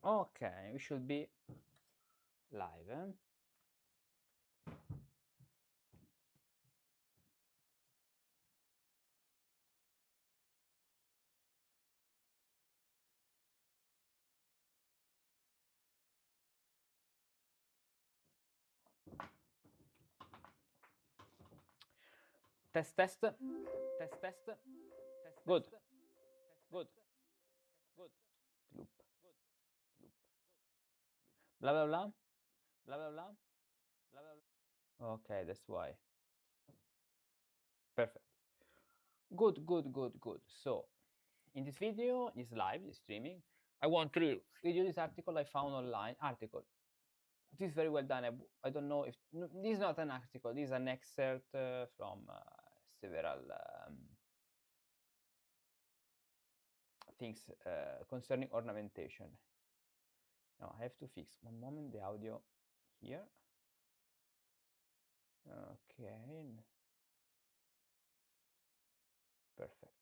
Okay, we should be live, eh? Test, test, test, test, test. Good, good, good. Loop, loop. Blah blah blah, blah blah blah, blah blah blah. Okay, that's why. Perfect. Good, good, good, good. So, in this video, this live, this streaming, I want to read you this article I found online. Article. This is very well done. I don't know if this is not an article. This is an excerpt from several things concerning ornamentation. Now I have to fix one moment the audio here. Okay, perfect.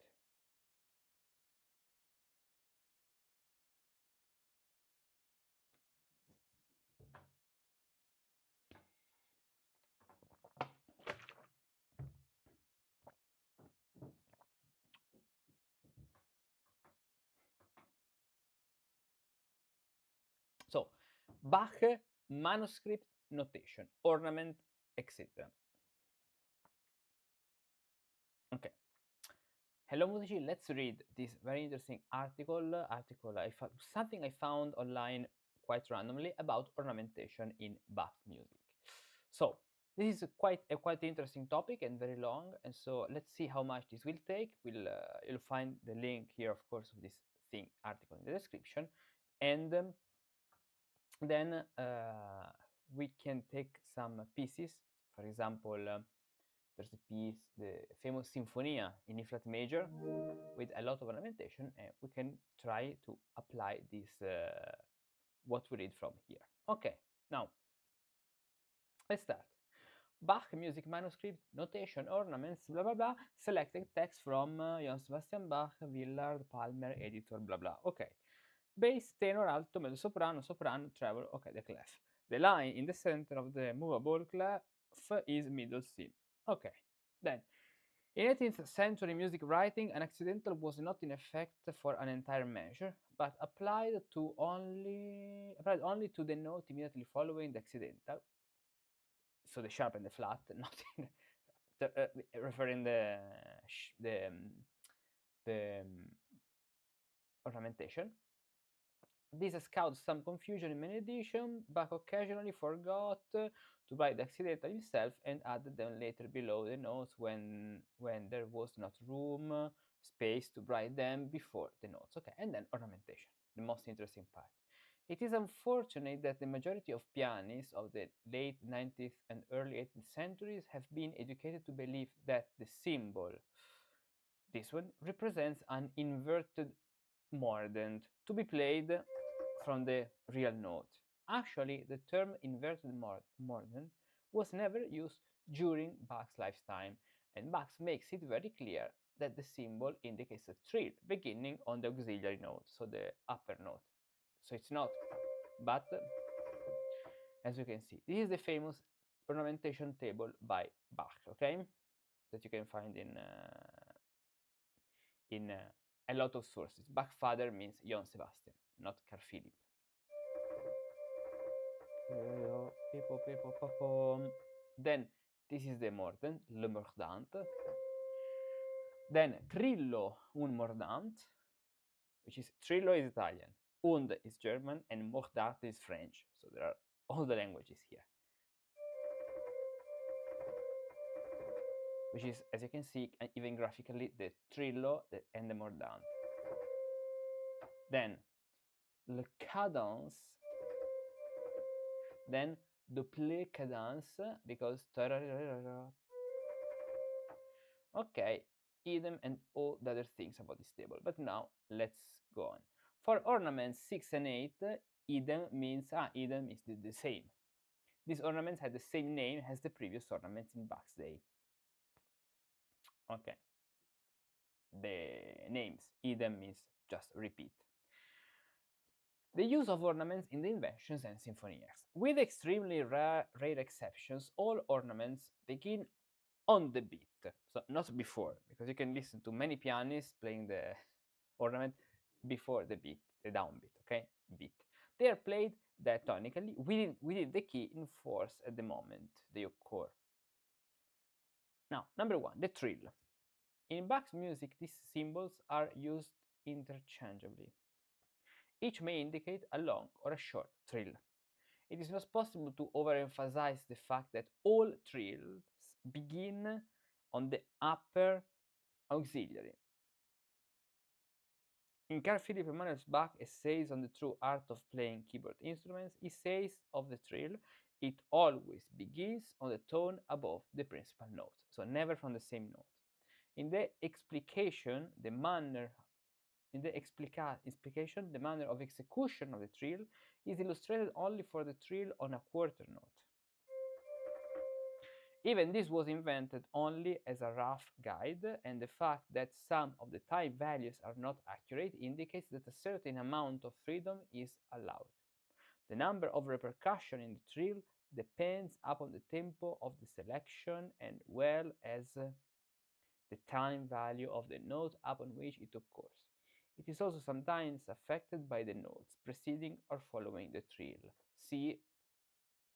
So, Bach manuscript notation, ornament, etc. Okay. Hello Musici, let's read this very interesting article. Something I found online quite randomly about ornamentation in Bach music. So this is a quite interesting topic and very long, and so let's see how much this will take. You'll find the link here, of course, of this article in the description, and then we can take some pieces. For example, there's a piece, the famous Sinfonia in E flat major, with a lot of ornamentation, and we can try to apply this what we read from here. Okay, now let's start. Bach music manuscript notation ornaments blah blah blah selected text from Johann Sebastian Bach Willard Palmer editor blah blah. Okay, bass, tenor, alto, mezzo soprano, soprano, treble. Okay, the clef. The line in the center of the movable clef is middle C. Okay, then in 18th century music writing, an accidental was not in effect for an entire measure, but applied only to the note immediately following the accidental. So the sharp and the flat, not in referring the ornamentation. This has caused some confusion in many editions. Bach occasionally forgot to write the accidental himself and added them later below the notes when there was not room, space to write them before the notes. Okay, and then ornamentation, the most interesting part. It is unfortunate that the majority of pianists of the late 19th and early 18th centuries have been educated to believe that the symbol, this one, represents an inverted mordent to be played from the real note. Actually, the term inverted mordent was never used during Bach's lifetime, and Bach makes it very clear that the symbol indicates a trill beginning on the auxiliary note, so the upper note. So it's not, but as you can see, this is the famous ornamentation table by Bach, okay, that you can find in a lot of sources. Bach father means Johann Sebastian, not Carl Philipp. Then this is the mordent, le mordant. Then trillo, un mordant, which is trillo is Italian, und is German, and mordant is French. So there are all the languages here. Which is, as you can see, even graphically, the trillo and the mordant. Then le cadence, then double cadence, because okay, idem and all the other things about this table. But now let's go on. For ornaments 6 and 8, idem means idem is the same. These ornaments had the same name as the previous ornaments in Bach's day. Okay. The names idem means just repeat. The use of ornaments in the inventions and symphonies. With extremely rare exceptions, all ornaments begin on the beat, so not before, because you can listen to many pianists playing the ornament before the beat, the downbeat, okay? Beat. They are played diatonically within the key in force at the moment they occur. Now, number one, the trill. In Bach's music, these symbols are used interchangeably. Each may indicate a long or a short trill. It is not possible to overemphasize the fact that all trills begin on the upper auxiliary. In Carl Philipp Emanuel Bach's Essays on the True Art of Playing Keyboard Instruments, he says of the trill, it always begins on the tone above the principal note, so never from the same note. In the explication, the manner of execution of the trill is illustrated only for the trill on a quarter note. Even this was invented only as a rough guide, and the fact that some of the time values are not accurate indicates that a certain amount of freedom is allowed. The number of repercussion in the trill depends upon the tempo of the selection as well as the time value of the note upon which it occurs. It is also sometimes affected by the notes preceding or following the trill. See,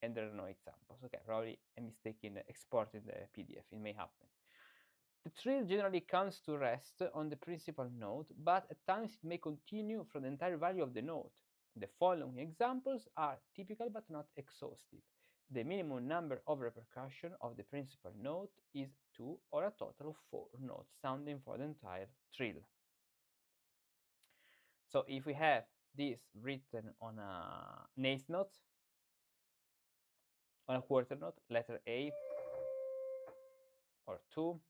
and there are no examples. Okay, probably a mistake in exporting the PDF. It may happen. The trill generally comes to rest on the principal note, but at times it may continue from the entire value of the note. The following examples are typical but not exhaustive. The minimum number of repercussion of the principal note is 2, or a total of 4 notes sounding for the entire trill. So if we have this written on an eighth note, on a quarter note, letter A, or 2,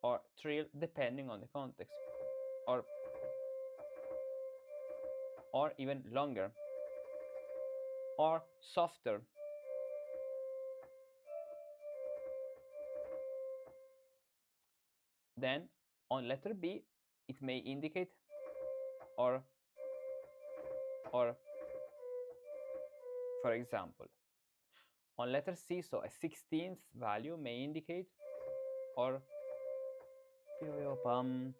or trill, depending on the context, or even longer, or softer. Then on letter B, it may indicate or for example, on letter C, so a 16th value may indicate or pam,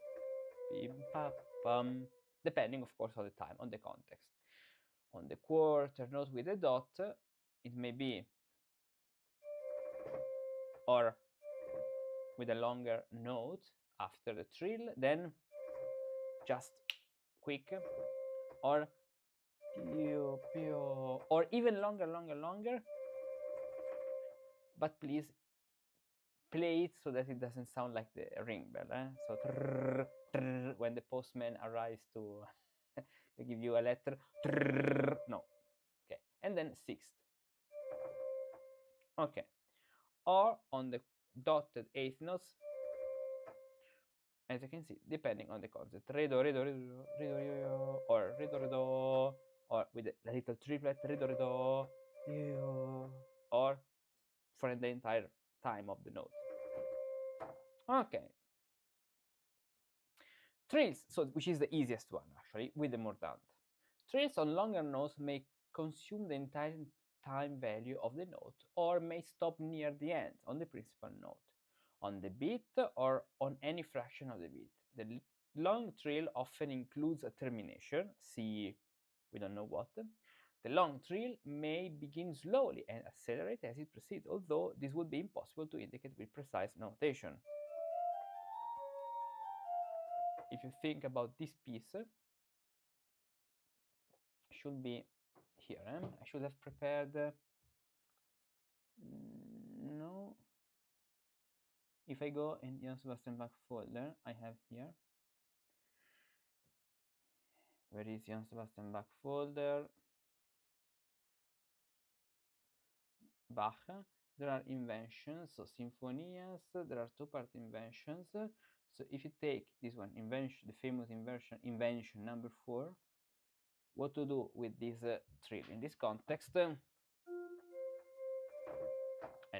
pam, depending of course on the time, on the context. On the quarter note with a dot, it may be or with a longer note after the trill, then just quick, or even longer, but please play it so that it doesn't sound like the ring bell. So trrr, trrr, when the postman arrives to give you a letter, trrr, no. Okay, and then sixth. Okay, or on the dotted eighth notes, as you can see, depending on the concept, re do, or re do, or with a little triplet, re do, or for the entire time of the note. Okay. Trills, so which is the easiest one actually, with the mordant. Trills on longer notes may consume the entire time value of the note, or may stop near the end on the principal note, on the beat, or on any fraction of the beat. The long trill often includes a termination, see we don't know what. The long trill may begin slowly and accelerate as it proceeds, although this would be impossible to indicate with precise notation. If you think about this piece, should be here. I should have prepared. No. If I go in Johann Sebastian Bach folder, I have here. Where is Johann Sebastian Bach folder? Bach. There are inventions, so symphonias. There are two-part inventions. So if you take this one, invention, the famous invention number 4, what to do with this trill in this context? I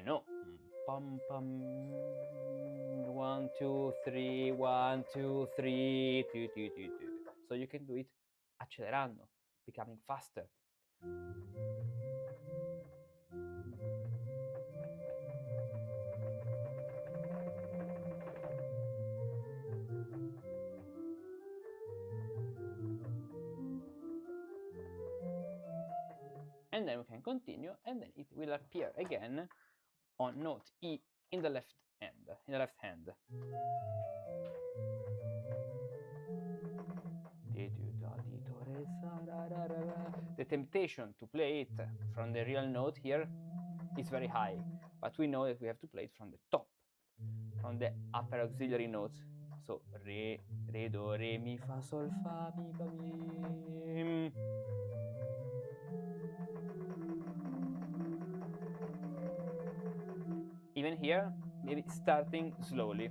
know. Pum pum. 1 2 3 1 2 3 2 2 2 2. So you can do it accelerando, becoming faster. And then we can continue, and then it will appear again on note E in the left hand. The temptation to play it from the real note here is very high, but we know that we have to play it from the top, from the upper auxiliary notes. So re, do, re, mi, fa, sol, fa, mi, fa, mi. Even here, maybe starting slowly.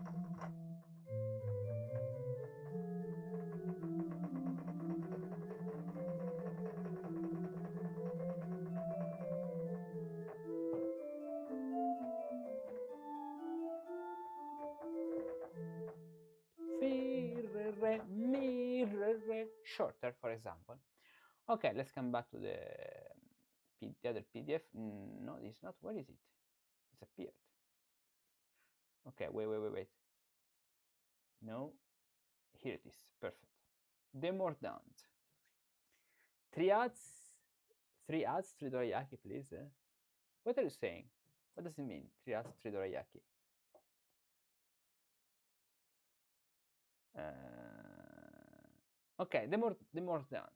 Fi, re, re, mi, re, re. Shorter, for example. Okay, let's come back to the other PDF. No, it's not. Where is it? It's appeared. Okay, wait. No, here it is. Perfect. Demordant. Triads, three dorayaki, please. What are you saying? What does it mean? Triads, three dorayaki. Okay, the mordant.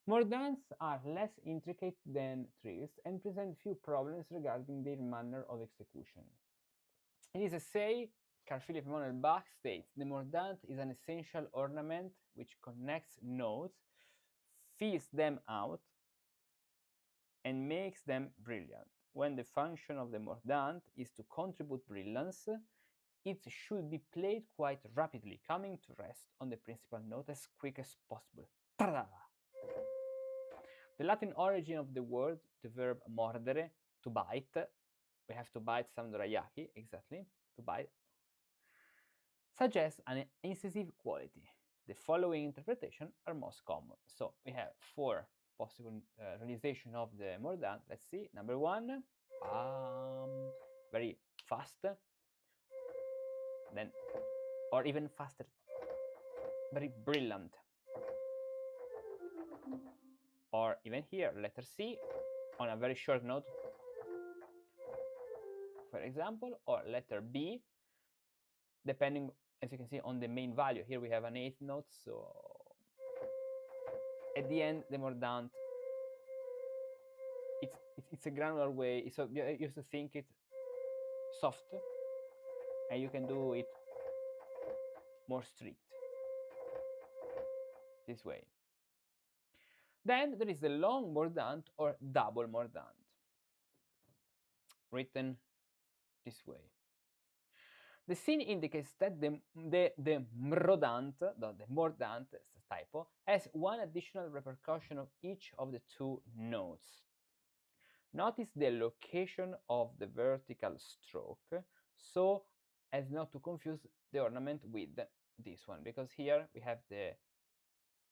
Mordants are less intricate than trills and present few problems regarding their manner of execution. In his essay, Carl Philipp Emanuel Bach states, the mordant is an essential ornament which connects notes, fills them out, and makes them brilliant. When the function of the mordant is to contribute brilliance, it should be played quite rapidly, coming to rest on the principal note as quick as possible. Ta-da! The Latin origin of the word, the verb mordere, to bite, we have to bite some dorayaki, exactly, to bite, suggests an incisive quality. The following interpretation are most common. So we have 4 possible realization of the mordant. Let's see. Number 1, very fast, then, or even faster, very brilliant. Or even here, letter C, on a very short note, for example, or letter B, depending, as you can see, on the main value. Here we have an 8th note, so at the end, the mordant, it's a granular way, so you have to think it soft, and you can do it more strict, this way. Then there is the long mordant or double mordant, written this way. The scene indicates that the mordant, the mordant, it's a typo, has one additional repercussion of each of the 2 notes. Notice the location of the vertical stroke, so as not to confuse the ornament with this one, because here we have the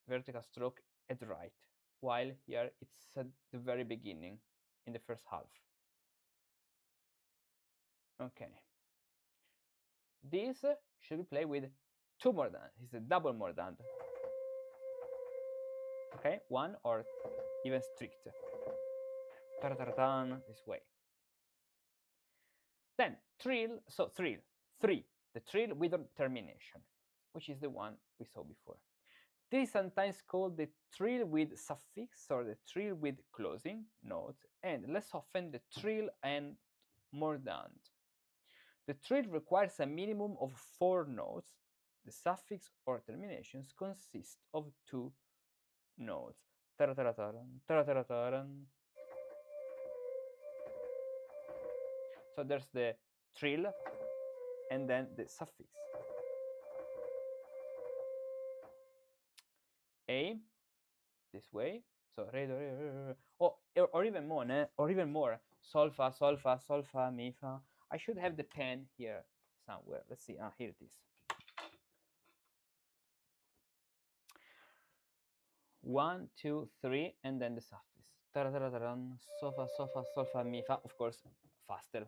vertical stroke at the right, while here it's at the very beginning, in the first half. Okay. This should be played with 2 mordants. It's a double mordant. Okay, 1 or even strict. This way. Then trill, so trill, 3, the trill with termination, which is the one we saw before. This is sometimes called the trill with suffix or the trill with closing notes, and less often the trill and mordant. The trill requires a minimum of 4 notes. The suffix or terminations consist of 2 notes. So there's the trill and then the suffix. A, this way. So re, do, re. Or even more, or even more. Sol fa, sol fa, sol fa, mi fa. I should have the pen here somewhere. Let's see. Here it is. 1, 2, 3, and then the softest. So fa, so fa, sol fa, mi fa. Of course, faster.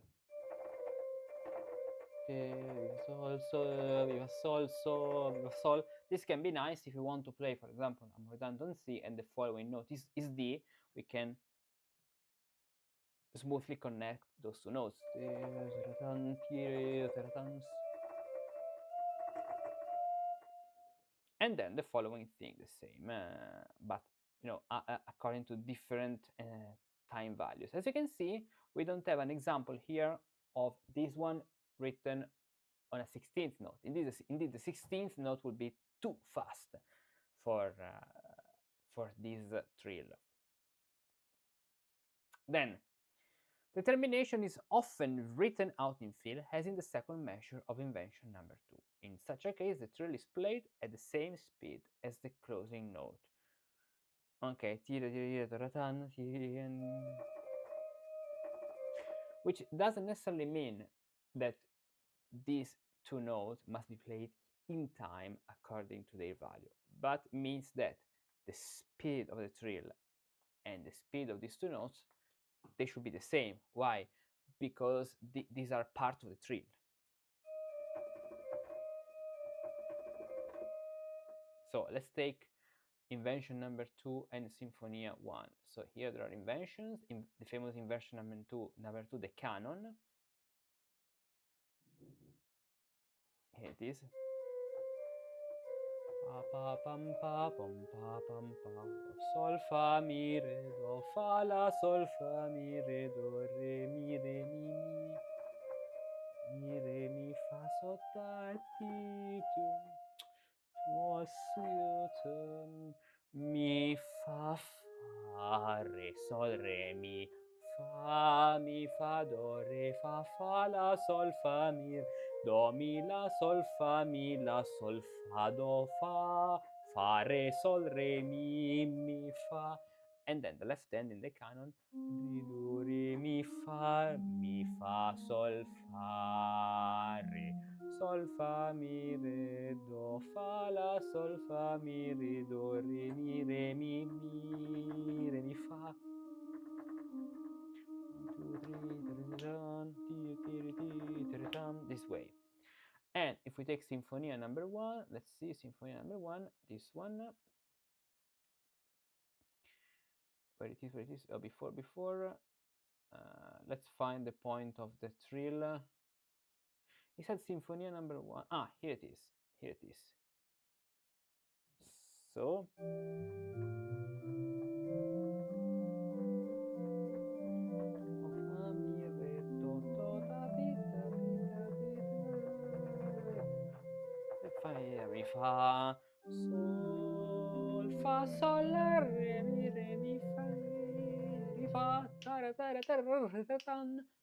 Sol, sol, viva sol, sol, viva sol. This can be nice if you want to play, for example, I'm redundant C and the following note is D. We can smoothly connect those two notes. And then the following thing, the same, but according to different time values. As you can see, we don't have an example here of this one written on a 16th note. Indeed, the 16th note would be too fast for this trill. Then, the termination is often written out in fill, as in the second measure of invention number 2. In such a case, the trill is played at the same speed as the closing note. Okay, which doesn't necessarily mean that these two notes must be played in time according to their value, but means that the speed of the trill and the speed of these two notes, they should be the same. Why? Because these are part of the trill. So let's take invention number 2 and Sinfonia 1. So here there are inventions, in the famous invention number 2, the canon. Here it is. Pa pa pam pa pam pa pam pa, sol fa mi re do fa la sol fa mi re do re mi re mi fa so ta ti tu mi fa re sol re mi fa do re fa la sol fa mi do mi la sol fa mi la sol fa do fa re sol re mi fa. And then the left hand in the canon, do re mi fa sol fa re sol fa mi re do fa la sol fa mi re do re mi fa. 1, 2, 3, this way. And if we take Sinfonia number 1, let's see, Sinfonia number 1, this one. Where it is, oh, before. Let's find the point of the trill. It said Sinfonia number 1. Ah, here it is. So. Mi fa sol fa sol la re mi fa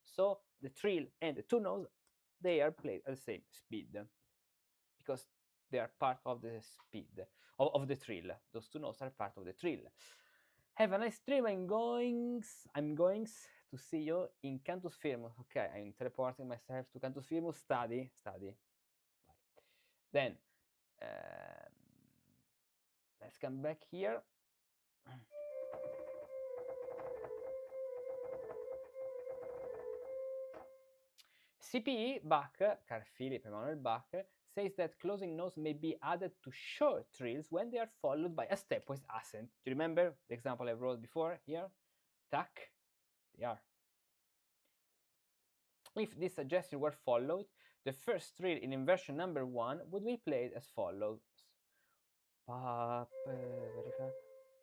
so the trill and the two notes, they are played at the same speed because they are part of the speed of the trill. Those two notes are part of the trill. Have a nice dream. I'm going to see you in Cantus Firmus. Okay, I'm teleporting myself to Cantus Firmus. Study. Bye. Then let's come back here. CPE Bach, Carl Philipp Emanuel Bach, says that closing notes may be added to short trills when they are followed by a stepwise accent. Do you remember the example I wrote before here? Tac, they are. If this suggestion were followed, the first trill in inversion number 1 would be played as follows. Pa,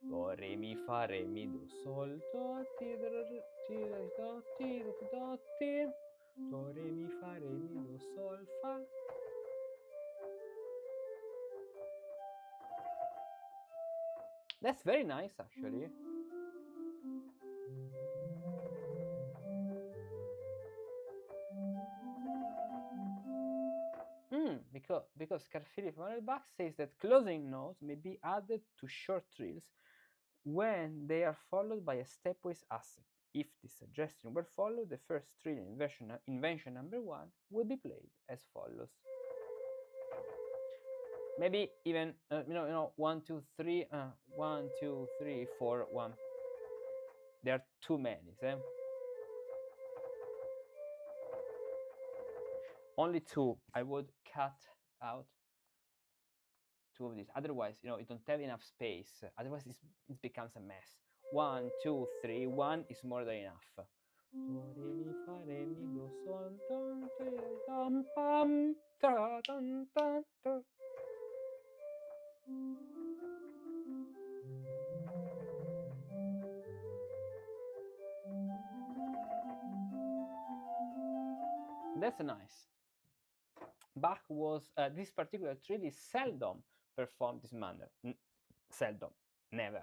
do, re, mi, fa, re, mi, do, sol, do, ti, do, ti, do, ti, do, re, mi, fa, re, mi, do, sol, fa. That's very nice, actually. Because Carl Philipp Emanuel Bach says that closing notes may be added to short trills when they are followed by a stepwise accent. If this suggestion were followed, the first trill in invention number 1 would be played as follows. Maybe even 1, 2, 3, 1, 2, 3, 4, 1. There are too many. Only two. I would cut out two of these. Otherwise, you don't have enough space. Otherwise, it becomes a mess. 1, 2, 3. 1 is more than enough. Do, re, mi, fa, re, mi, do, sol, don, re, dum, pam, ta, dun, dun, dun. That's nice. Bach was, this particular trill is seldom performed this manner. Seldom, never.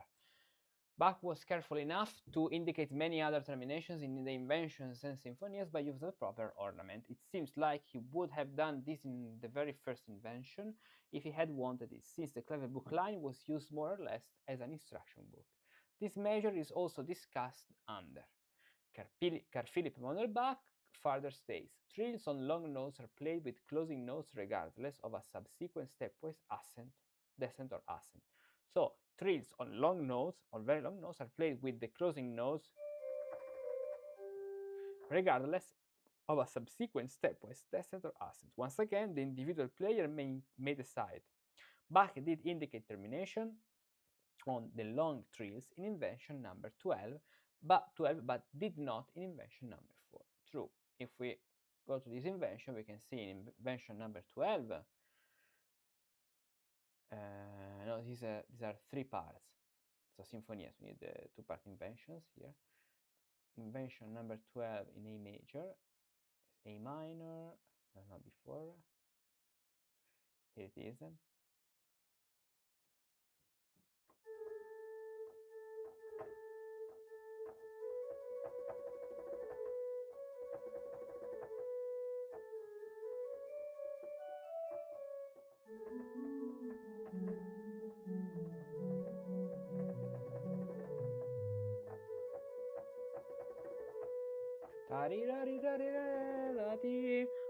Bach was careful enough to indicate many other terminations in the inventions and symphonies by use of the proper ornament. It seems like he would have done this in the very first invention if he had wanted it, since the clever book line was used more or less as an instruction book. This measure is also discussed under. Carl Philipp Emanuel Bach further states, trills on long notes are played with closing notes regardless of a subsequent stepwise ascent, descent or ascent. So trills on long notes, or very long notes, are played with the closing notes regardless of a subsequent stepwise descent or ascent. Once again, the individual player may decide. Bach did indicate termination on the long trills in invention number 12, but did not in invention number 4. True. If we go to this invention, we can see in invention number 12, no, these are 3 parts. So symphonies, we need the 2-part inventions here. Invention number 12 in A major, A minor, no, not before. Here it is.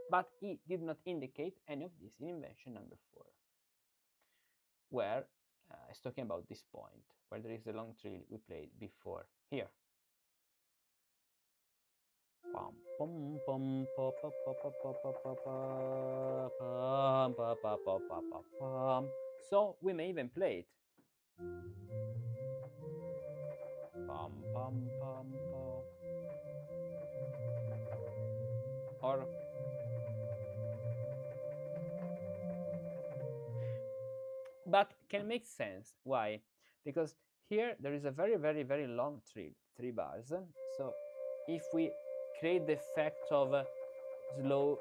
But he did not indicate any of this in invention number 4, where it's talking about this point, where there is the long trill we played before here. So we may even play it. Or but can make sense. Why? Because here there is a very, very, very long trill, 3 bars. So if we create the effect of slow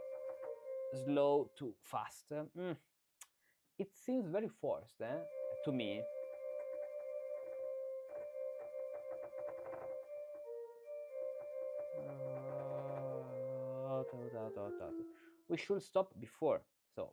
to fast, it seems very forced to me. We should stop before. So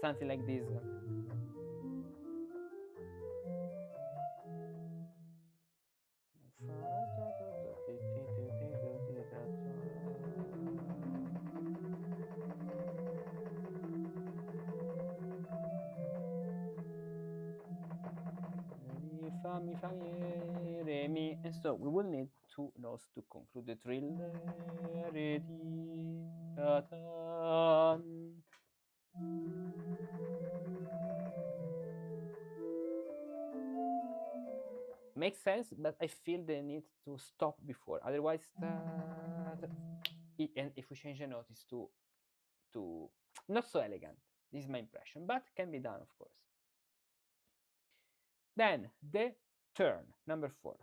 something like this. Fa, mi, fa, mi, re, mi. And so we will need 2 notes to conclude the trill. Re, di, da, da. Makes sense, but I feel the need to stop before. Otherwise, and if we change the note, it's too not so elegant. This is my impression, but can be done, of course. Then the turn, number 4.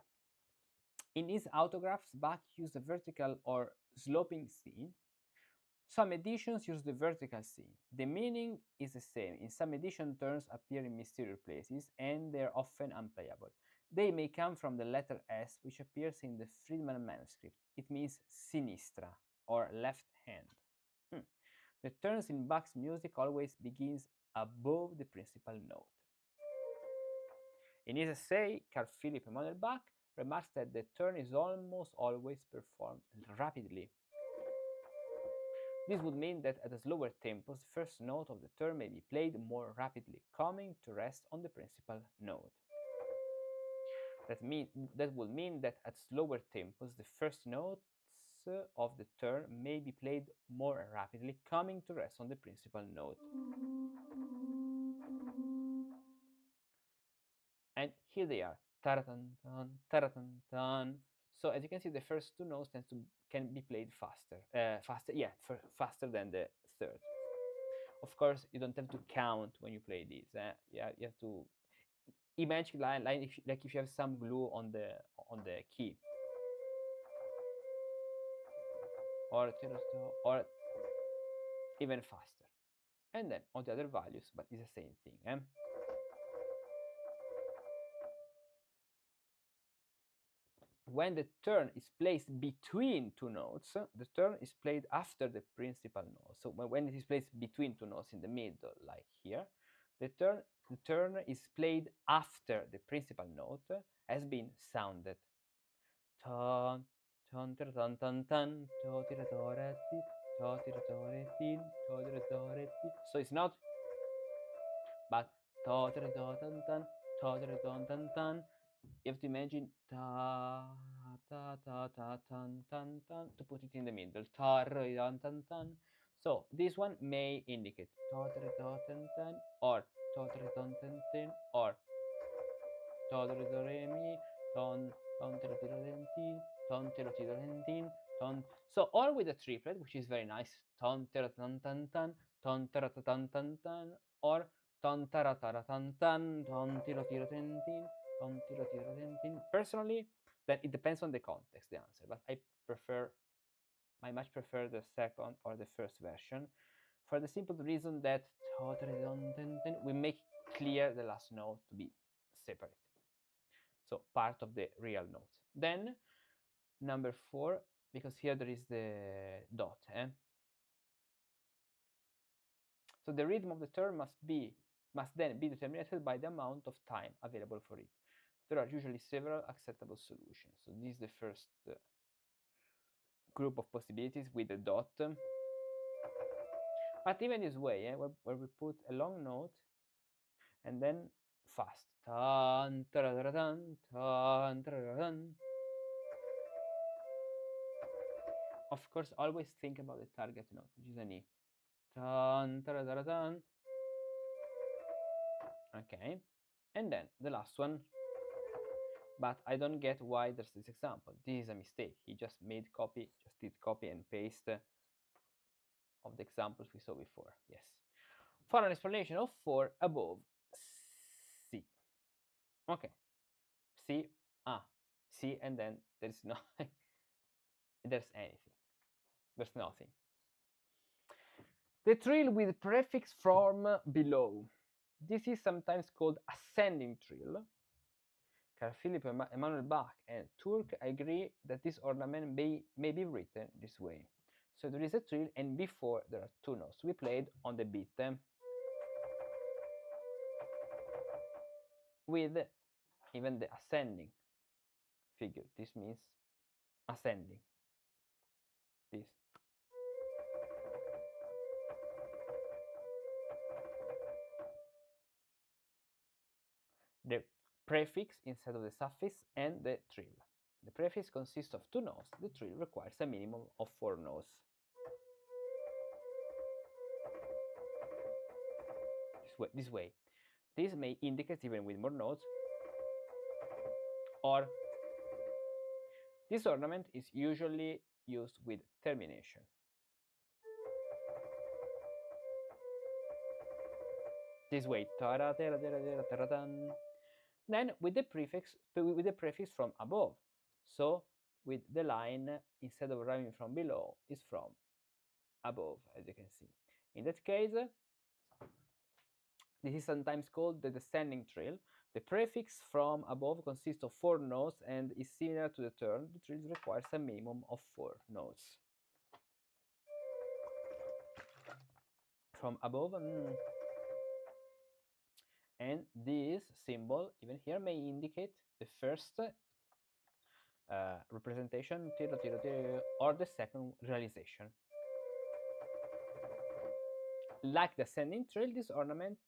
In his autographs, Bach used a vertical or sloping C. Some editions use the vertical C. The meaning is the same. In some editions, turns appear in mysterious places, and they are often unplayable. They may come from the letter S, which appears in the Friedman manuscript. It means sinistra, or left hand. The turns in Bach's music always begins above the principal note. In his essay, Carl Philipp Emanuel Bach remarks that the turn is almost always performed rapidly. This would mean that at a slower tempo, the first note of the turn may be played more rapidly, coming to rest on the principal note. That would mean that at slower tempos, the first notes of the turn may be played more rapidly, coming to rest on the principal note. And here they are, taratan, taratan, tan. So as you can see, the first two notes can be played faster, faster than the third. Of course, you don't have to count when you play these. Yeah, you have to imagine like if you have some glue on the key, or even faster, and then on the other values, but it's the same thing. When the turn is placed between two notes, the turn is played after the principal note. So when it is placed between two notes in the middle, like here, the turn is played after the principal note has been sounded. Tan, tan, tan, tan, tan, so it's not, but you have to imagine ta ta ta ta tan tan tan to put it in the middle. Ta tan tan tan. So this one may indicate ta ta tan tan or ta tan tan tan or ta re mi ton ton ton ton. So all with a triplet, which is very nice. Ton tan tan tan ton tan tan tan or ton tan tan ton tan tin. Personally, then it depends on the context, the answer, but I much prefer the second or the first version, for the simple reason that we make clear the last note to be separate, so part of the real note. Then number 4, because here there is the dot. So the rhythm of the turn must then be determined by the amount of time available for it. There are usually several acceptable solutions. So this is the first group of possibilities with the dot. But even this way, where we put a long note and then fast. Tan, tan, tan. Of course, always think about the target note, which is an E. Tan, tan. Okay. And then the last one. But I don't get why there's this example. This is a mistake. He just did copy and paste of the examples we saw before. Yes. For an explanation of 4 above, C. Okay. C, C, and then there's no, there's anything. There's nothing. The trill with prefix from below. This is sometimes called ascending trill. Carl Philipp Emanuel Bach and Turk agree that this ornament may be written this way. So there is a trill, and before there are 2 notes. We played on the beat with even the ascending figure. This means ascending. This. The prefix instead of the suffix and the trill. The prefix consists of 2 notes. The trill requires a minimum of 4 notes. This way. This may indicate even with more notes, or this ornament is usually used with termination. This way. Then with the prefix from above. So with the line, instead of rhyming from below, is from above, as you can see. In that case, this is sometimes called the descending trill. The prefix from above consists of 4 notes and is similar to the turn. The trill requires a minimum of 4 notes. From above. And this symbol, even here, may indicate the first representation, or the second realization. Like the ascending trill, this ornament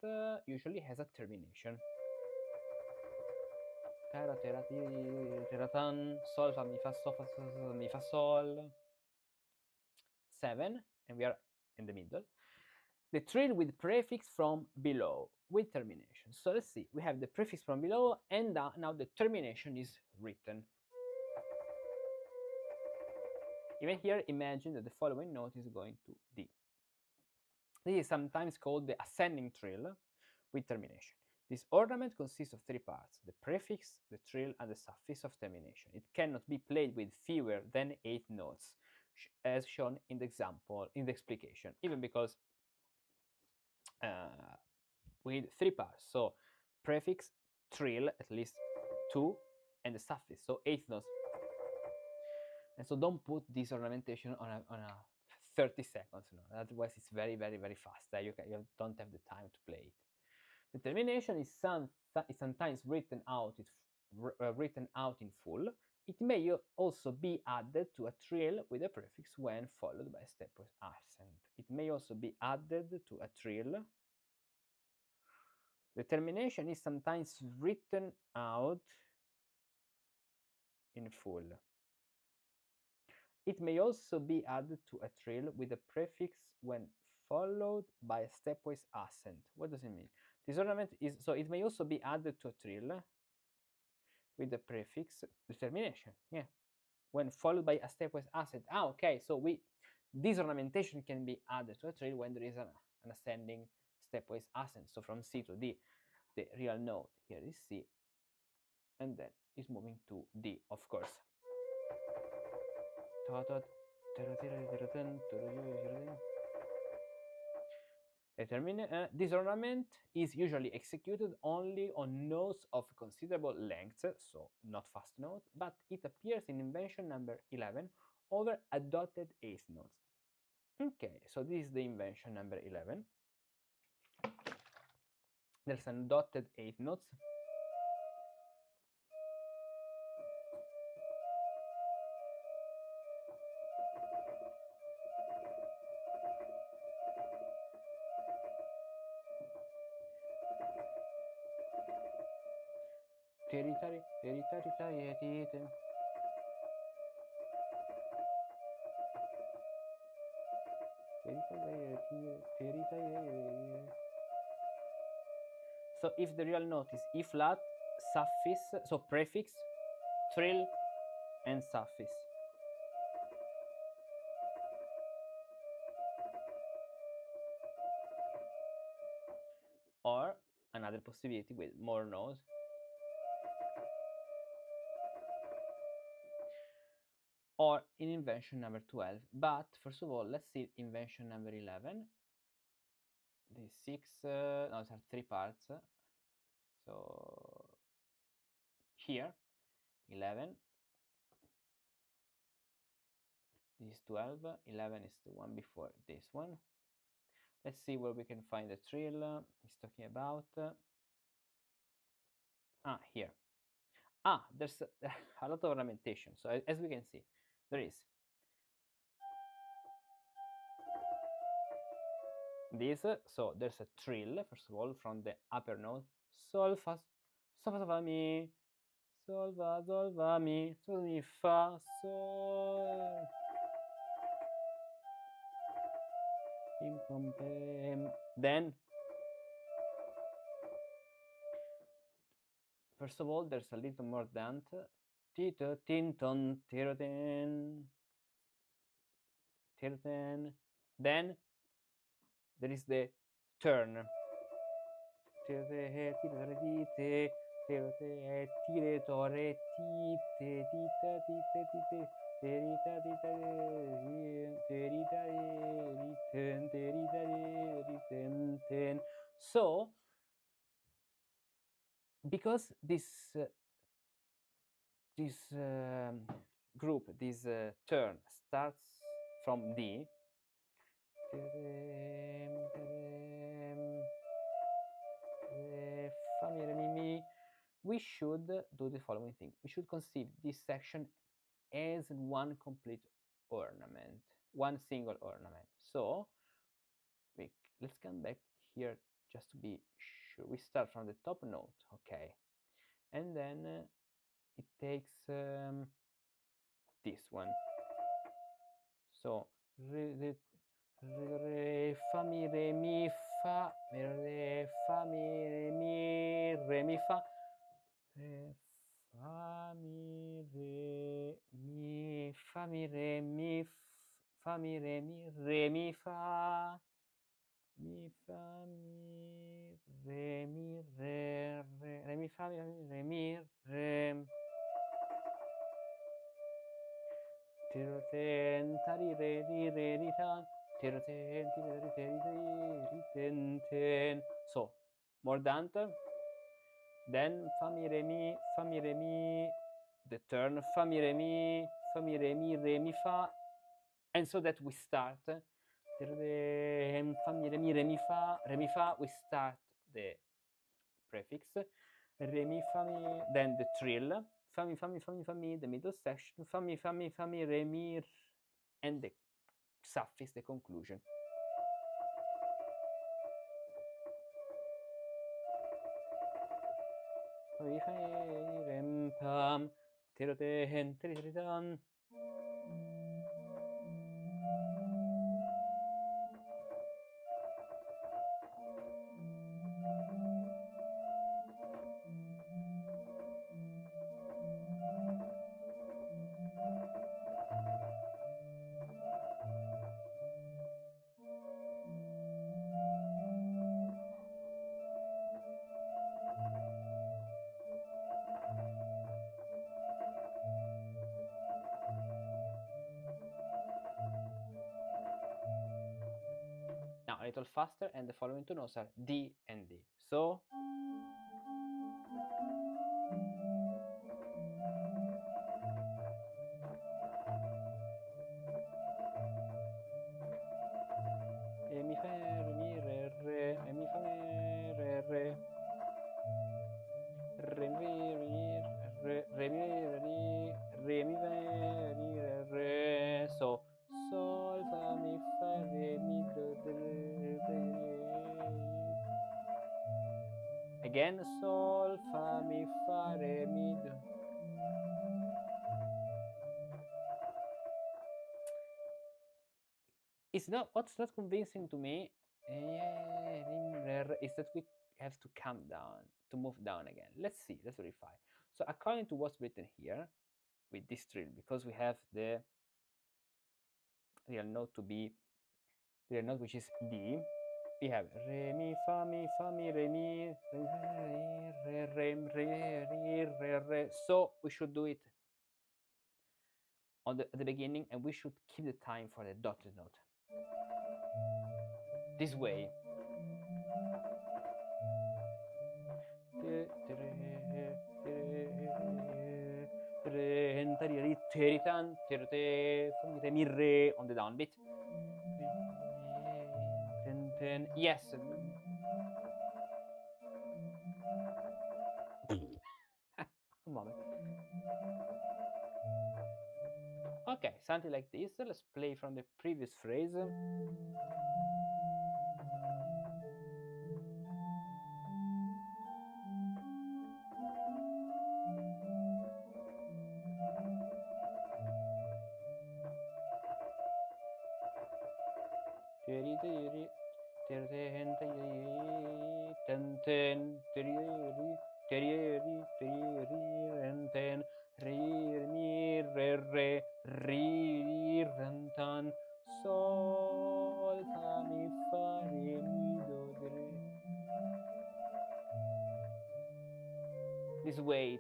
usually has a termination. Sol, fa, mi, fa, sol, fa, sol, mi, fa, sol. 7, and we are in the middle. The trill with prefix from below with termination. So let's see, we have the prefix from below, and now the termination is written. Even here, imagine that the following note is going to D. This is sometimes called the ascending trill with termination. This ornament consists of 3 parts: the prefix, the trill, and the suffix of termination. It cannot be played with fewer than 8 notes, as shown in the example, in the explication, even because we need 3 parts. So prefix, trill, at least 2, and the suffix, so 8 notes. And so don't put this ornamentation on a 30 seconds, no. Otherwise it's very, very, very fast. You don't have the time to play it. The termination is sometimes written out in full. It may also be added to a trill with a prefix when followed by a stepwise accent. It may also be added to a trill. The termination is sometimes written out in full. It may also be added to a trill with a prefix when followed by a stepwise accent. What does it mean? This ornament is, so it may also be added to a trill with the prefix, the termination, yeah, when followed by a stepwise accent. Ah, okay, so this ornamentation can be added to a trill when there is an ascending stepwise accent. So from C to D, the real note here is C, and then is moving to D, of course. This ornament is usually executed only on notes of considerable length, so not fast notes, but it appears in invention number 11 over a dotted eighth notes. Okay, so this is the invention number 11. There's a dotted eighth notes. So if the real note is E flat, suffix, so prefix, trill, and suffix. Or another possibility with more notes. Or in invention number 12. But first of all, let's see invention number 11. The 6, no, there are 3 parts. So here, 11. This is 12. 11 is the one before this one. Let's see where we can find the trill he's talking about. Here. There's a lot of ornamentation. So as we can see, there is this. So there's a trill, first of all, from the upper note. Sol, fa, sol, fa, mi, sol, fa, sol, fa, mi, sol, mi, fa, sol. Then, first of all, there's a little more dant. Tito, tinton, tiroten, tiroten. Then there is the turn. So, because this group, this turn starts from D, we should do the following thing. We should conceive this section as one complete ornament, one single ornament. So let's come back here just to be sure. We start from the top note, okay, and then it takes this one. So re, fa mi re mi fa re fa mi re mi fa re fa mi re mi fa mi re mi fa mi re mi re mi fa mi fa mi re mi re re mi fa mi re mi re tirten tari re ri tan tirten tirten ten. So more dante. Then fa mi re mi the turn fa mi re mi re mi fa, and so that we start fa mi re mi fa we start the prefix re mi fa mi, then the trill fa mi the middle section fa mi re mi and the suffix, the conclusion. Rem pam tirten tirtan. Now a little faster, and the following two notes are D and D. So mi fa mi re re mi fa mi re re re mi re re mi re mi fa mi re re. So sol fa mi do re. Again sol fa mi do. It's not, what's not convincing to me is that we have to come down, to move down again. Let's see, let's verify. So according to what's written here with this trill, because we have the real note to be the real note, which is D, we have re mi re mi re re re re re. So we should do it on at the beginning, and we should keep the time for the dotted note. This way. On the downbeat. Yes. A moment. Okay, something like this. Let's play from the previous phrase. Sol fa mi fa re mi do re. This way.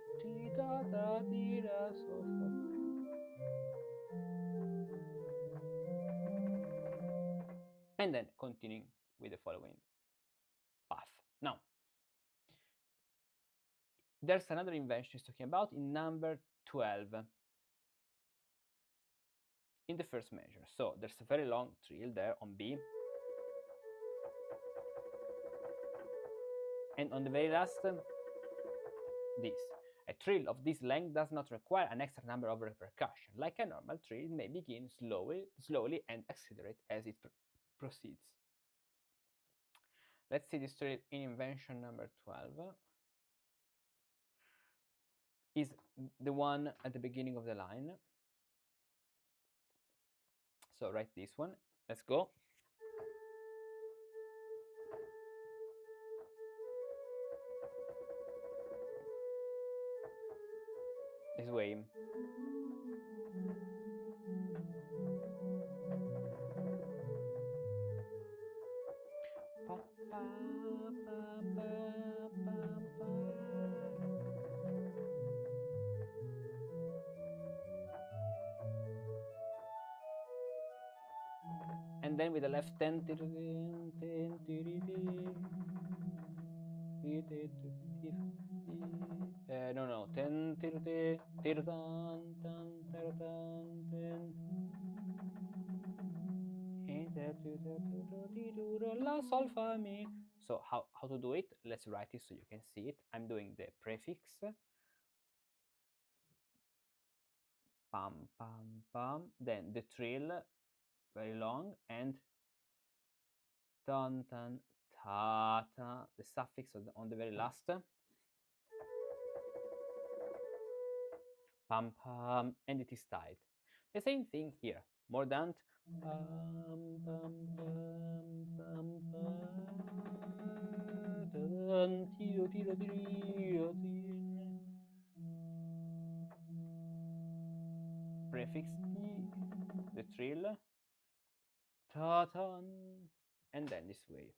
And then continuing with the following path. Now, there's another invention he's talking about in number 12 in the first measure. So there's a very long trill there on B, and on the very last this. A trill of this length does not require an extra number of repercussions. Like a normal trill, it may begin slowly and accelerate as it proceeds. Let's see this trill in invention number 12. Is the one at the beginning of the line. So write this one. Let's go. This way. And then with the left 10, no, 10, la sol fa mi. So how to do it? Let's write it so you can see it. I'm doing the prefix, pam pam pam, then the trill, very long, and tan tan ta ta, the suffix on the very last, pam pam, and it is tied. The same thing here, mordant, pam pam pam pam pam, tiro tiro tiro tin, prefix t, the trill, ta tan, and then this way.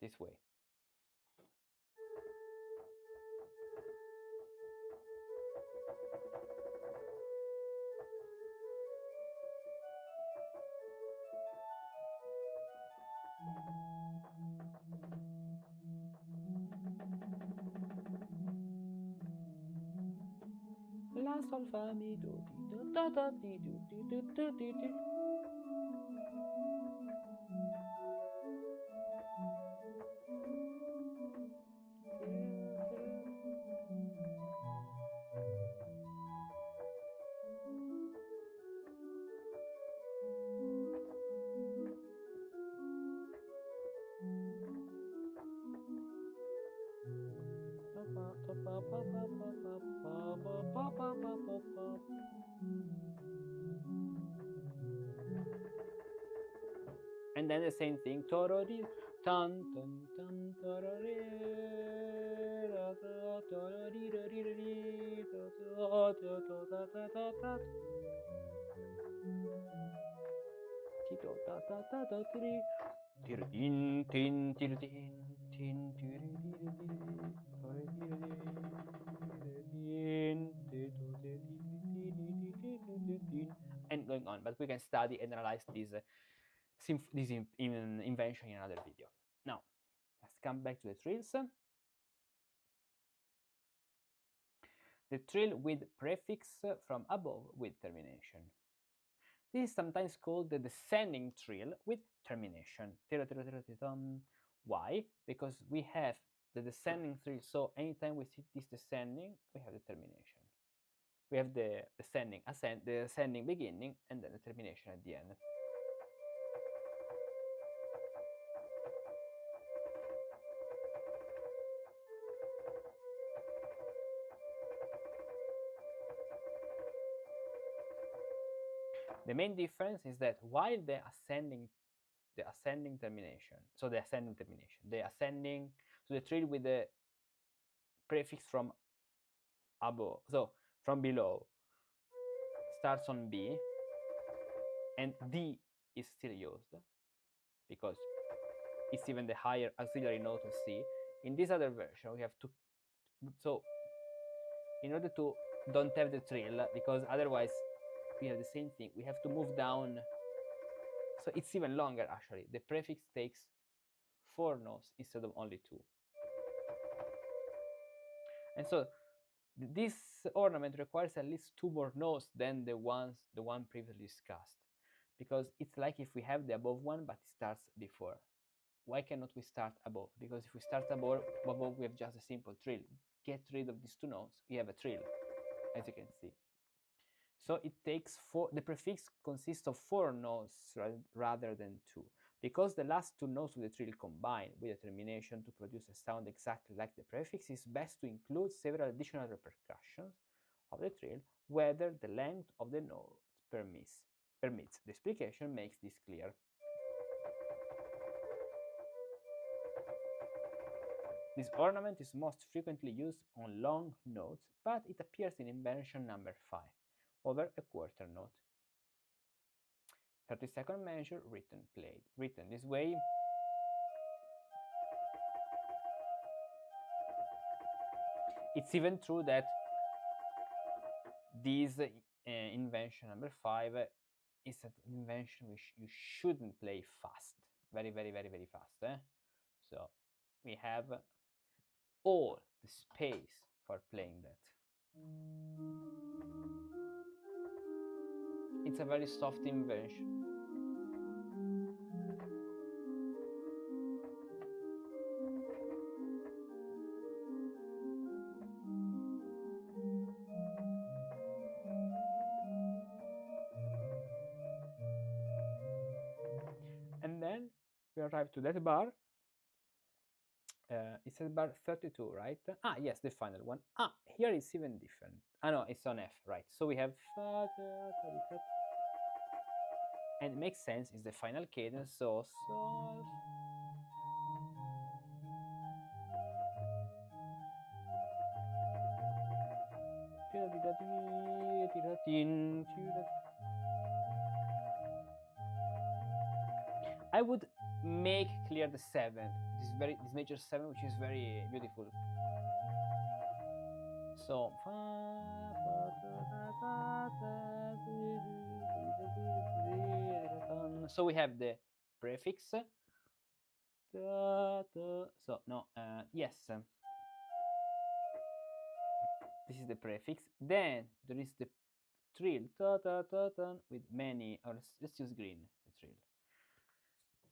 This way. La sol fa mi do di da da di do di. And then the same thing, torori, tan tan tan torori, and going on, but we can study and analyze this invention in another video. Now, let's come back to the trills. The trill with prefix from above with termination. This is sometimes called the descending trill with termination. Why? Because we have the descending trill, so anytime we see this descending, we have the termination. We have the ascending beginning, and then the termination at the end. The main difference is that while the ascending termination, so the trill with the prefix from above, so from below, starts on B, and D is still used because it's even the higher auxiliary note of C. In this other version, we have to, so in order to don't have the trill, because otherwise we have the same thing, we have to move down, so it's even longer actually. The prefix takes 4 notes instead of only 2. And so this ornament requires at least 2 more notes than the one previously discussed, because it's like if we have the above one, but it starts before. Why cannot we start above? Because if we start above, we have just a simple trill. Get rid of these two notes, we have a trill, as you can see. So it takes four, the prefix consists of 4 notes rather than 2. Because the last 2 notes of the trill combine with a termination to produce a sound exactly like the prefix, it's best to include several additional repercussions of the trill, whether the length of the note permits. The explication makes this clear. This ornament is most frequently used on long notes, but it appears in invention number 5, over a quarter note. 32nd measure, written, played. Written this way. It's even true that this invention number 5 is an invention which you shouldn't play fast. Very, very, very, very fast. So we have all the space for playing that. It's a very soft invention. And then we arrive to that bar. It's at bar 32, right? Ah, yes, the final one. Ah, here it's even different. Ah, no, it's on F, right? So we have and it makes sense. It's the final cadence. So sol. I would make clear the 7th. This major 7, which is very beautiful. So we have the prefix. So no, yes. This is the prefix. Then there is the trill with many, or let's use green.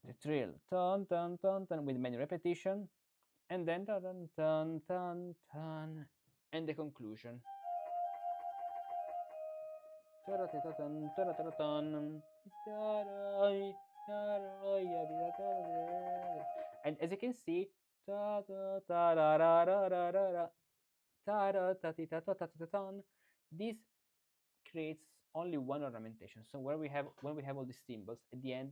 The trill with many repetition, and then and the conclusion. And as you can see, this creates only one ornamentation. So when we have all these symbols at the end,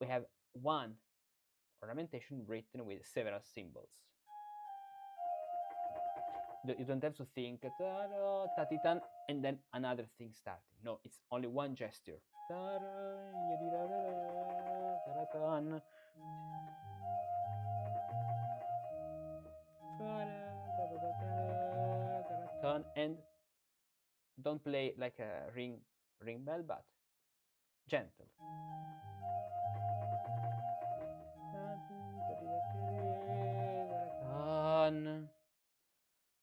we have one ornamentation written with several symbols. You don't have to think and then another thing starting. No, it's only one gesture. And don't play like a ring bell, but gentle.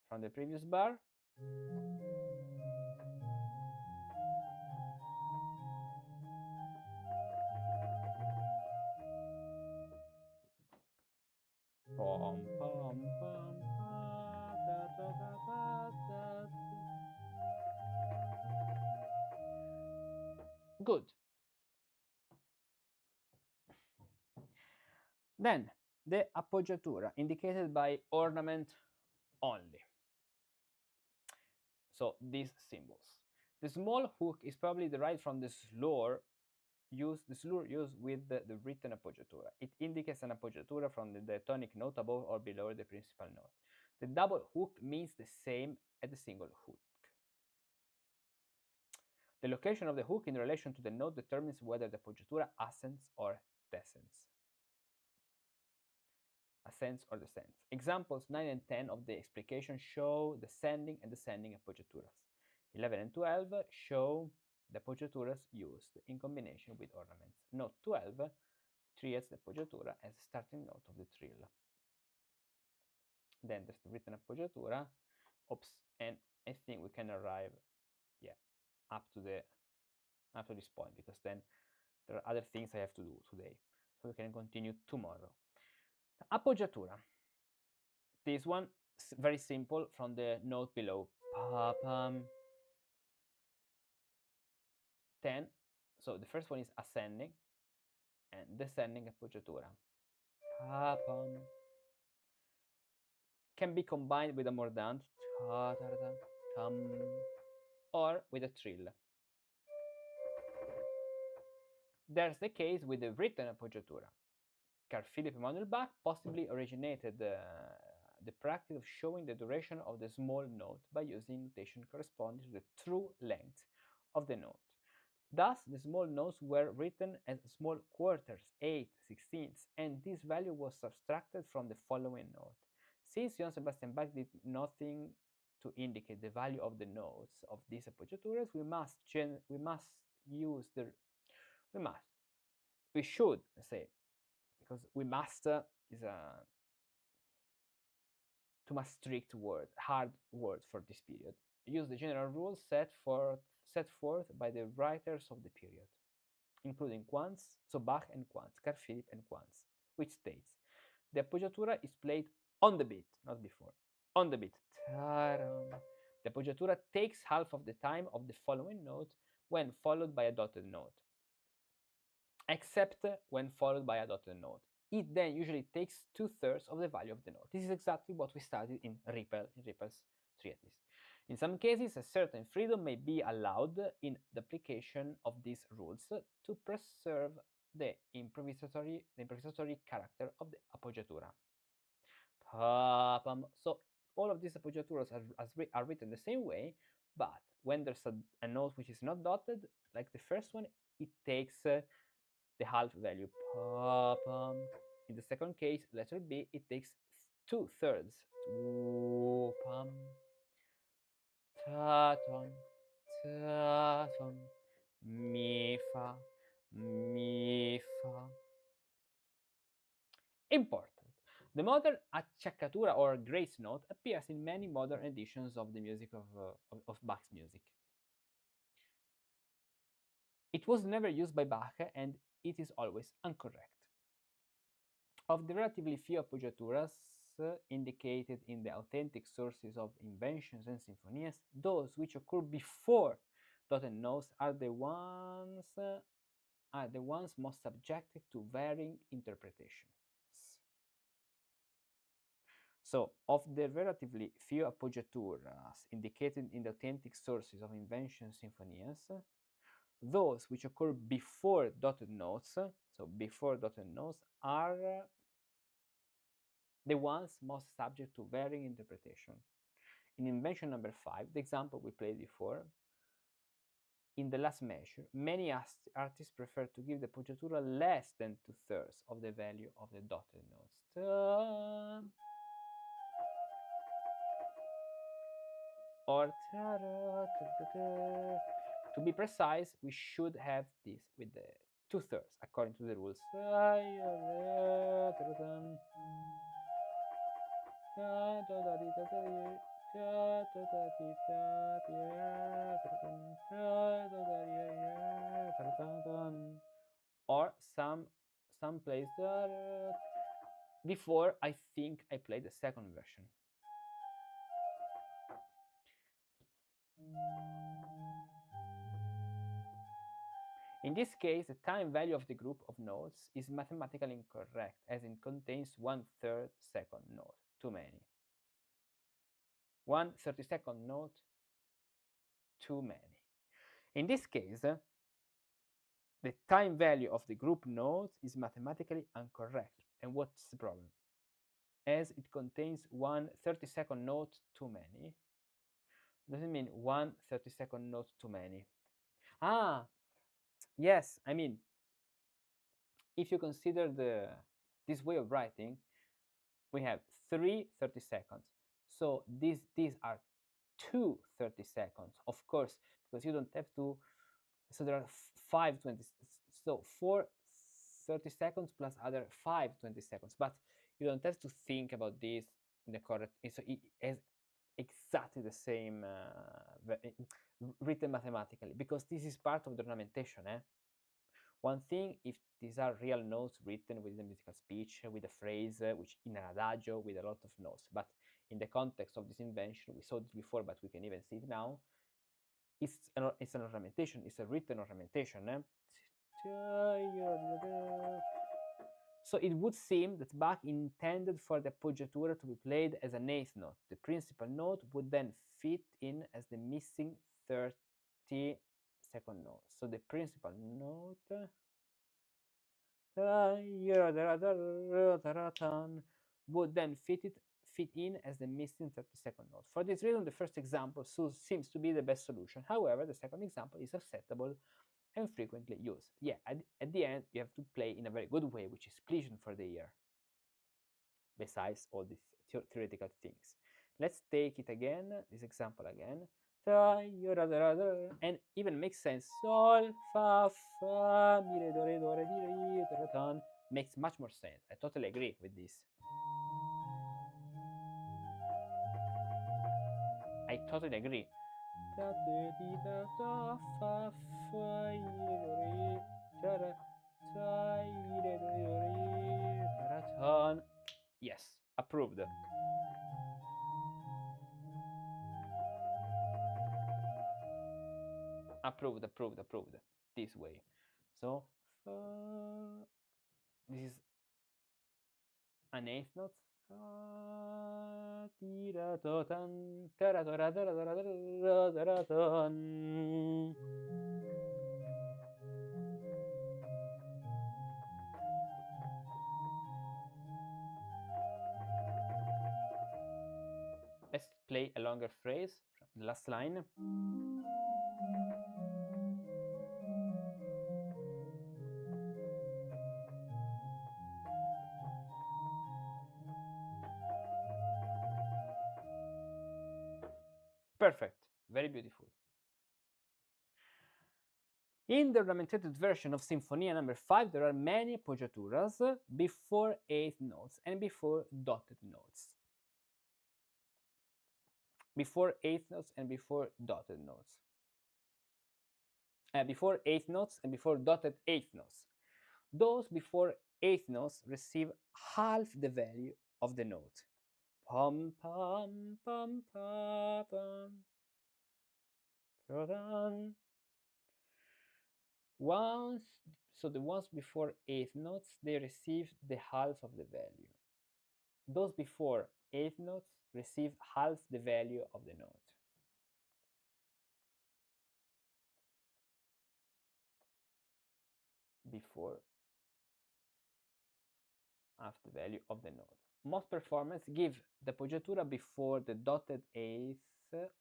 From the previous bar. Pom, pom, pom, Good. Then the appoggiatura, indicated by ornament only. So these symbols. The small hook is probably derived from the slur used with the written appoggiatura. It indicates an appoggiatura from the tonic note above or below the principal note. The double hook means the same as the single hook. The location of the hook in relation to the note determines whether the appoggiatura ascends or descends. Examples 9 and 10 of the explication show descending and descending appoggiaturas. 11 and 12 show the appoggiaturas used in combination with ornaments. Note 12 treats the appoggiatura as the starting note of the trill. Then there's the written appoggiatura. Oops, and I think we can arrive, up to the up to this point, because then there are other things I have to do today. So we can continue tomorrow. Appoggiatura. This one, very simple from the note below. Pa-pam. 10. So the first one is ascending and descending appoggiatura. Pa-pam. Can be combined with a mordant, or with a trill. There's the case with the written appoggiatura. Carl Philipp Emanuel Bach possibly originated the practice of showing the duration of the small note by using notation corresponding to the true length of the note. Thus, the small notes were written as small quarters, 8, 16ths, and this value was subtracted from the following note. Since Johann Sebastian Bach did nothing to indicate the value of the notes of these appoggiaturas, we should say, because we must is a too much strict word, hard word for this period. Use the general rules set forth by the writers of the period, including Quantz, so Bach and Quantz, Carl Philipp and Quantz, which states the appoggiatura is played on the beat, not before, on the beat. The appoggiatura takes half of the time of the following note when followed by a dotted note, except when followed by a dotted note. It then usually takes 2/3 of the value of the note. This is exactly what we studied in Riepel's treatise. In some cases, a certain freedom may be allowed in the application of these rules to preserve the improvisatory character of the appoggiatura. So all of these appoggiaturas are written the same way, but when there's a note which is not dotted, like the first one, it takes the half value. In the second case, letter B, it takes 2/3. Ta-ton, ta-ton, mi fa, mi fa. Important. The modern acciaccatura or grace note appears in many modern editions of the music of Bach's music. It was never used by Bach and it is always incorrect. Of the relatively few appoggiaturas indicated in the authentic sources of inventions and symphonies, those which occur before dotted notes are the ones most subjected to varying interpretations. So, of the relatively few appoggiaturas indicated in the authentic sources of inventions symphonies, those which occur before dotted notes, are the ones most subject to varying interpretation. In invention number 5, the example we played before, in the last measure, many artists prefer to give the appoggiatura less than 2/3 of the value of the dotted notes. Or to be precise, we should have this with the 2/3 according to the rules. Or some plays before. I think I played the second version. In this case, the time value of the group of notes is mathematically incorrect, as it contains 1/3 second note, too many. 1 32nd note, too many. In this case, the time value of the group notes is mathematically incorrect. And what's the problem? As it contains 1 32nd note too many, doesn't mean 1 32nd note too many. Yes, I mean, if you consider this way of writing, we have 3 30-seconds. So these are 2 30-seconds, of course, because you don't have to. So there are 5 20. So 4 30-seconds plus other 5 20-seconds. But you don't have to think about this in the correct. So exactly the same written mathematically, because this is part of the ornamentation. One thing if these are real notes written with the musical speech, with a phrase which in an adagio with a lot of notes, but in the context of this invention, we saw this before, but we can even see it now, it's an ornamentation, it's a written ornamentation. So it would seem that Bach intended for the appoggiatura to be played as an eighth note. The principal note would then fit in as the missing 32nd note. So the principal note would then fit in as the missing 32nd note. For this reason, the first example seems to be the best solution. However, the second example is acceptable and frequently used. Yeah, at the end, you have to play in a very good way, which is pleasing for the ear, besides all these theoretical things. Let's take it again, this example again. And even makes sense. Sol, fa, fa, mi, re, do, re, do, re, di, re, do, re, ton. Makes much more sense. I totally agree with this. I totally agree. Yes, approved. Approved, approved, approved. This way. So, this is an eighth note. Let's play a longer phrase, the last line. Perfect, very beautiful. In the ornamented version of Sinfonia number 5, there are many appoggiaturas before eighth notes and before dotted notes. Before eighth notes and before dotted notes. Before eighth notes and before dotted eighth notes. Those before eighth notes receive half the value of the note. Pom pom pom pom pom. So the ones before eighth notes, they receive the half of the value. Those before eighth notes receive half the value of the note. Before half the value of the note. Most performers give the appoggiatura before the dotted eighth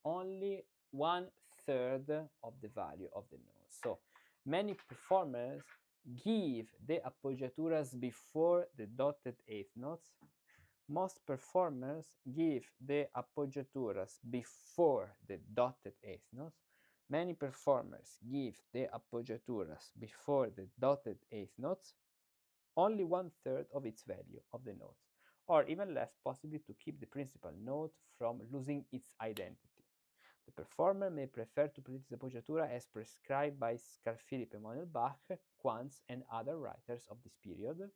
only 1/3 of the value of the note. So many performers give the appoggiaturas before the dotted eighth notes. Most performers give the appoggiaturas before the dotted eighth notes. Many performers give the appoggiaturas before the dotted eighth notes only 1/3 of its value of the notes, or even less, possibly to keep the principal note from losing its identity. The performer may prefer to play this appoggiatura as prescribed by Carl Philipp Emanuel Bach, Quantz, and other writers of this period,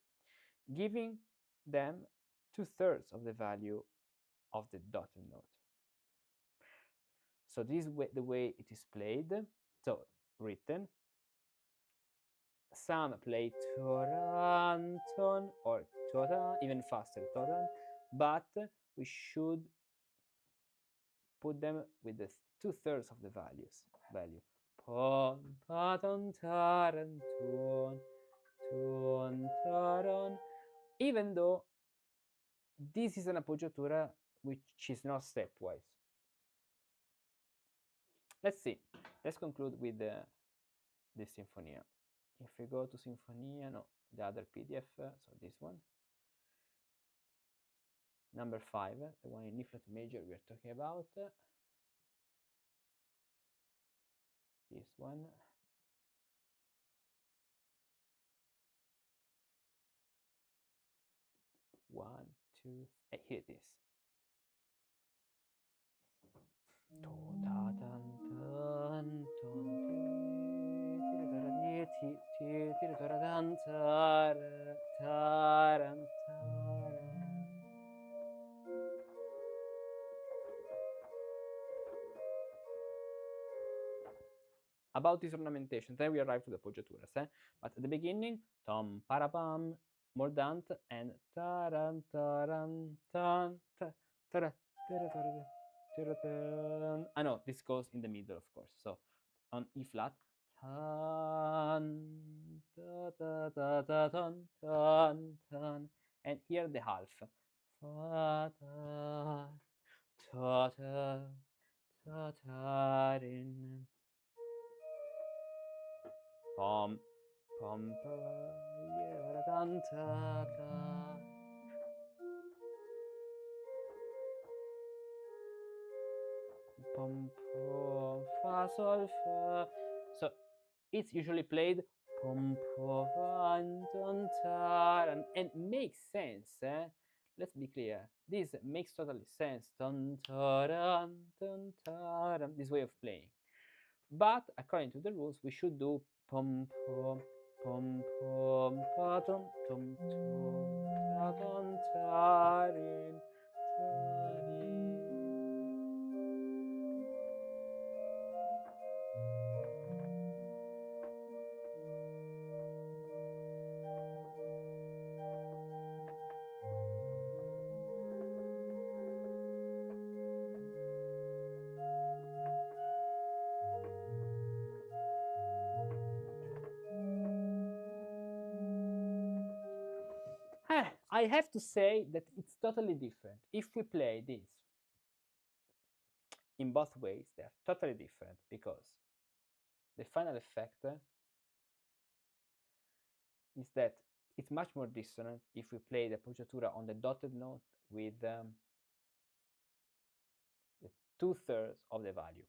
giving them 2/3 of the value of the dotted note. So this is the way it is played, so written. Some play toranton or toran, even faster toran, but we should put them with the 2/3 of the value. Pon, paton, taran, ton, taran. Even though this is an appoggiatura which is not stepwise. Let's see. Let's conclude with this Sinfonia. If we go to Sinfonia, no, the other PDF, so this one. Number 5, the one in E flat major we are talking about. This one. One, two, here it is. About this ornamentation, then we arrive to the appoggiaturas, but at the beginning, tom parapam, mordant, and taran taran tan ta ah no, this goes in the middle, of course. So on E flat, tan ta ta ta ta tan tan tan, and here the half, fa ta ta ta ta ta rin. Pom, pom, pom, pom, fa, sol, fa. So it's usually played pom, po, fa, and makes sense. Let's be clear. This makes totally sense. This way of playing. But according to the rules, we should do pom pom pom pom pa tom tom ta tom tarin tarin. I have to say that it's totally different. If we play this in both ways, they are totally different because the final effect is that it's much more dissonant if we play the appoggiatura on the dotted note with the 2/3 of the value.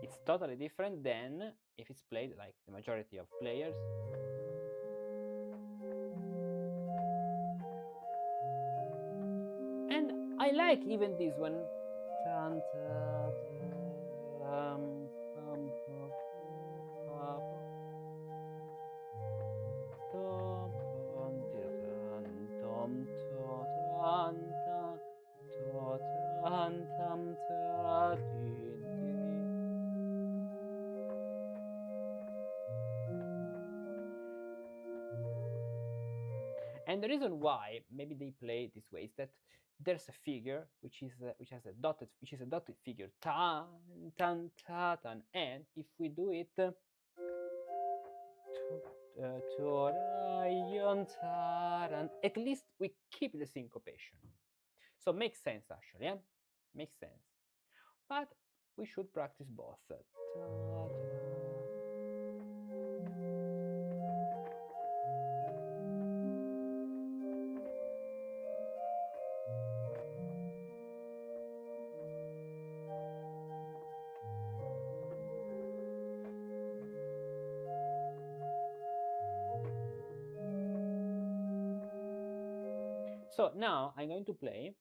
It's totally different than if it's played like the majority of players. And I like even this one. And the reason why maybe they play this way is that there's a figure which is which is a dotted figure, tan tan ta tan, and if we do it at least we keep the syncopation. So makes sense actually, yeah? Makes sense. But we should practice both. So now I'm going to play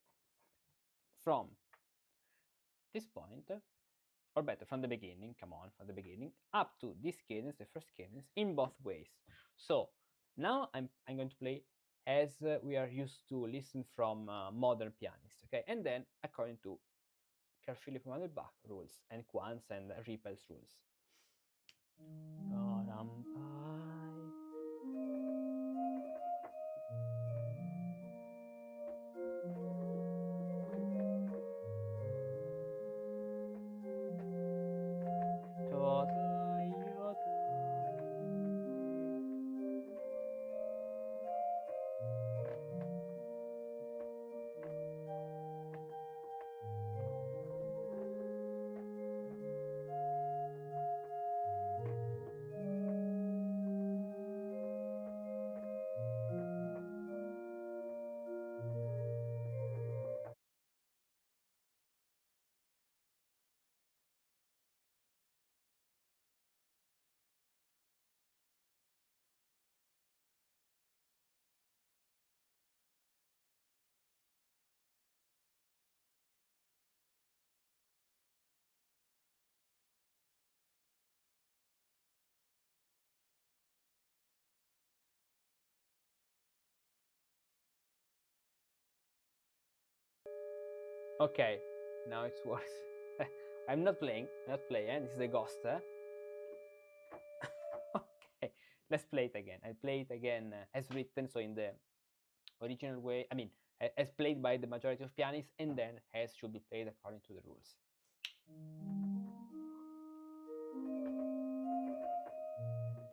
from this point, or better, from the beginning, come on, from the beginning, up to this cadence, the first cadence, in both ways. So now I'm going to play as we are used to listen from modern pianists, okay? And then according to Carl Philipp Emanuel Bach rules and Quant's and Riepel's rules. Okay, now it's worse. I'm not playing. This is a ghost. Okay, let's play it again. I'll play it again as written, so in the original way. I mean, as played by the majority of pianists, and then as should be played according to the rules.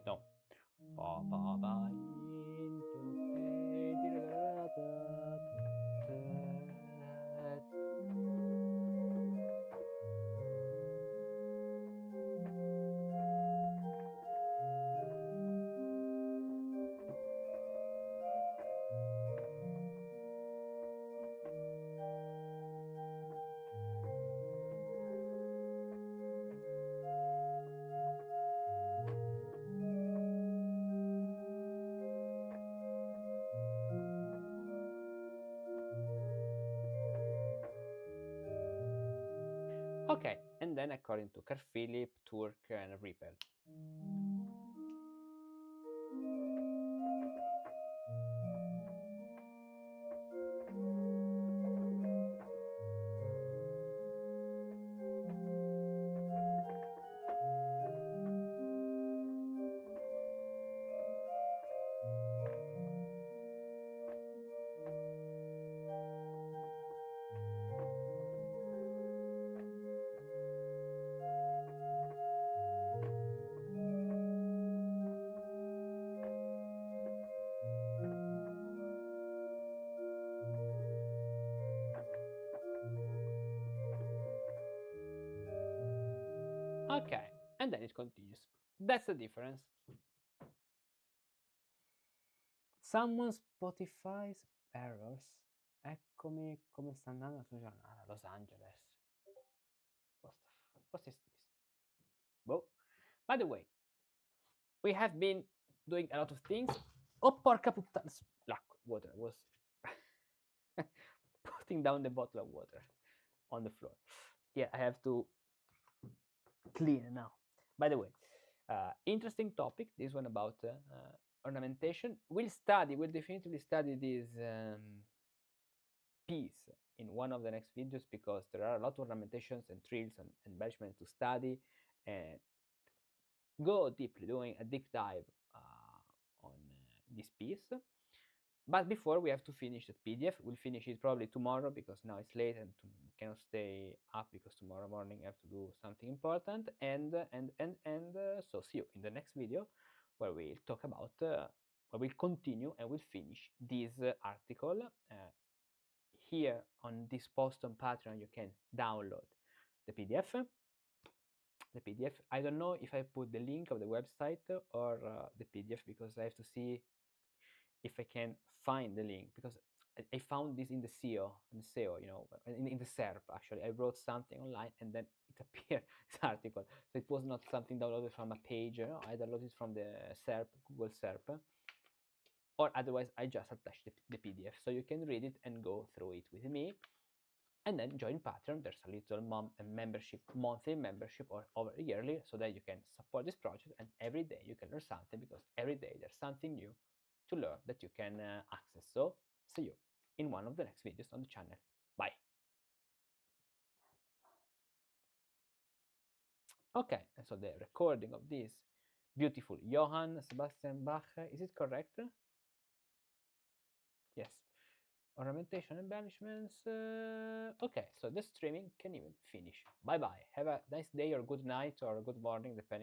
No. Ba ba ba Okay, and then according to Philip, Turk, and Riepel. Okay, and then it continues. That's the difference. Someone Spotify's errors. Eccomi come sta andando la tua giornata, Los Angeles. What is this? Well, by the way, we have been doing a lot of things. Oh, porca puttana! Water was putting down the bottle of water on the floor. Yeah, I have to clean it now. By the way, interesting topic. This one about ornamentation. We'll definitively study this piece in one of the next videos because there are a lot of ornamentations and trills and embellishment to study and go deeply, doing a deep dive on this piece. But before we have to finish the PDF. We'll finish it probably tomorrow because now it's late and cannot stay up because tomorrow morning I have to do something important. And so see you in the next video where we'll talk about, where we'll continue and we'll finish this article. Here on this post on Patreon, you can download the PDF. The PDF. I don't know if I put the link of the website or the PDF because I have to see if I can find the link because I found this in the SEO, you know, in the SERP actually. I wrote something online and then it appeared this article. So it was not something downloaded from a page. You know, I downloaded it from the SERP, Google SERP, or otherwise I just attached the PDF so you can read it and go through it with me. And then join Patreon. There's a little membership, monthly membership or over yearly, so that you can support this project and every day you can learn something because every day there's something new to learn that you can access. So see you in one of the next videos on the channel. Bye. Okay, and so the recording of this beautiful Johann Sebastian Bach, is it correct? Yes. Ornamentation embellishments. Okay, so the streaming can even finish. Bye bye. Have a nice day or good night or good morning, depending